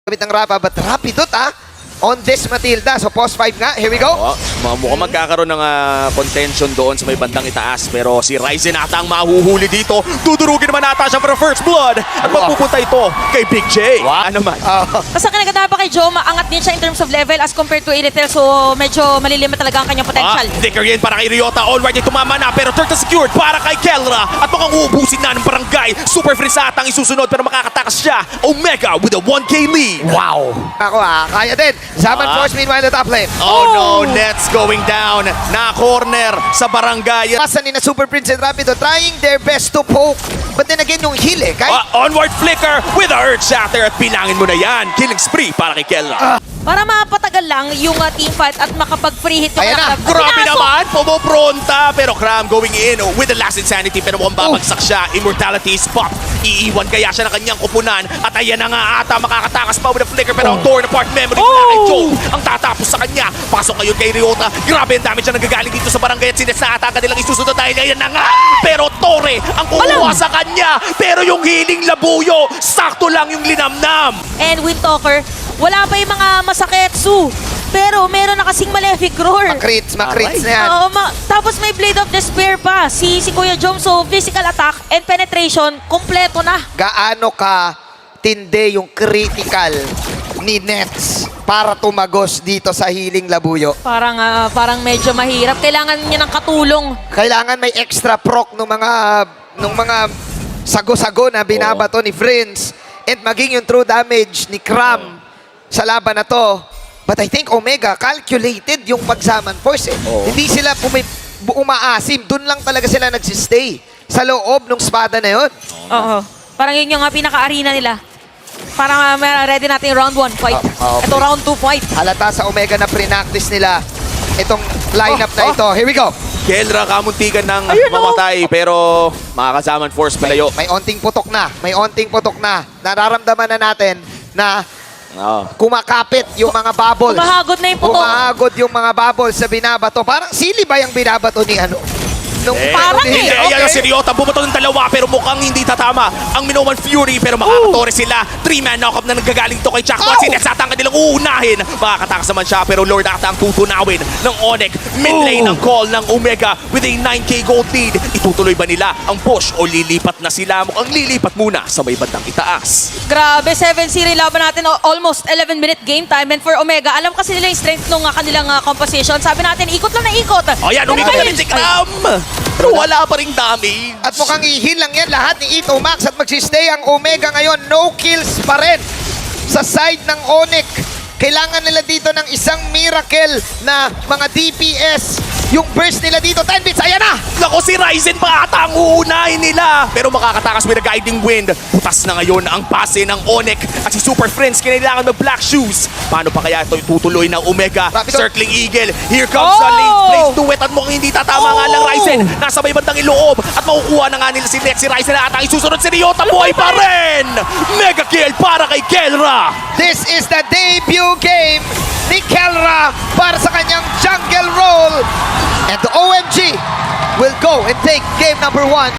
Gamit ng Rafa, but Rapidot on this Matilda. So post 5 nga, here we go. Mukhang magkakaroon ng contention doon sa may bandang itaas. Pero si Ryzen ata ang mahuhuli dito. Dudurugin naman ata siya for the first blood. At magpupunta ito kay Big J. Ano naman? Basta kinaganda pa kay Joe, maangat din siya in terms of level as compared to Iritel. So medyo malilimit talaga ang kanyang potential. Flicker yan para kay Ryota. Already tumama na pero turtle secured para kay Kelra. At mukhang uubusin na ng barangay. Super freeze ata ang isusunod pero makakatakas siya. Omega with a 1K lead. Wow. Ako kaya din. Zaman Force meanwhile the top lane. Oh no, Nets going down. Na corner sa barangay. Pasan ni na Super Prince and Rapido trying their best to poke. But then again, yung heal kahit Onward flicker with a Earth Shatter at bilangin mo na yan. Killing spree para kay Kelra. Para mapatagal lang yung team fight at makapag-free hit. Ayan na. Grabe naman, pumopronta. Pero Cram going in with the last insanity. Pero mukhang babagsak siya. Immortality is popped. Iiwan kaya siya ng kanyang kupunan. At ayan na nga ata, makakatakas pa with a flicker. Pero ang torn apart memory mula kay Joe ang tatapos sa kanya. Pasok ngayon kay Ryota. Grabe ang damage na nagagaling dito sa barangay. At sines na ata kanilang isusunod dahil ayan na nga. Pero Torre ang kukuha sa kanya. Pero yung healing labuyo, sakto lang yung linamnam. And Windtalker, wala pa yung mga masakit, Su. Pero meron na kasing Malefic Roar. makrits na yan. Tapos may Blade of Despair pa. Si Kuya Jom, so physical attack and penetration, kompleto na. Gaano ka tindi yung critical ni Nets para tumagos dito sa healing labuyo? Parang medyo mahirap. Kailangan niya ng katulong. Kailangan may extra proc ng mga sago-sago na binabato ni Prince and maging yung true damage ni Cram sa laban na to. But I think Omega calculated yung pagsaman force Hindi sila umaasim. Doon lang talaga sila nagsistay sa loob ng spada na yun. Oo. Parang yun yung pinaka-arena nila. Parang ready natin yung round 1 fight. Okay. Ito round 2 fight. Halata sa Omega na pre-practice nila itong lineup na ito. Here we go. Kelra kamuntikan ng mamatay pero makakasaman force palayo. May onting putok na. May onting putok na. Nararamdaman na natin na kumakapit yung mga bubbles. Kumahagod na yung putok. Kumahagod yung mga bubbles sa binabato. Parang sili ba yung binabato ni Parang Hindi, ayan ang si Ryota. Bumato ng dalawa pero mukhang hindi tatama ang Minoan Fury pero makakatore sila. 3-man knockup na nanggagaling to kay Chakto at si Nets ata ang kanilang uunahin. Makakatakas naman siya pero Lord ata ang tutunawin ng Onyx. Mid lane ng call ng Omega with a 9K gold lead. Itutuloy ba nila ang push o lilipat na sila? Mukhang lilipat muna sa may bandang itaas. Grabe, 7-0 laban natin. Almost 11-minute game time. And for Omega, alam kasi nila yung strength ng kanilang composition. Sabi natin, ikot lang na ikot. Ayan, umikot na rin si Cram. Pero wala pa rin damage. At mukhang ihil lang yan lahat ni Ito Max at magsistay ang Omega ngayon. No kills pa rin sa side ng Onyx. Kailangan nila dito ng isang miracle na mga DPS. Yung burst nila dito, 10 bits, ayan na! Nako, si Ryzen pa ata ang uunahin nila. Pero makakatakas with a guiding wind. Butas na ngayon ang pase ng Onyx. At si Super Friends kinailangan mag black shoes. Paano pa kaya ito tutuloy ng Omega? Circling Eagle. Here comes the late place to it. At mukhang hindi tatama nga lang Ryzen. Nasa may bandang iloob. At makukuha na nga nila si Nets. Si Ryzen na ata ang isusunod. Si Ryota buhay pa rin! Mega kill para kay Kelra. This is the debut game ni Kelra para sa kanyang jungle role. And the OMG will go and take game number 1.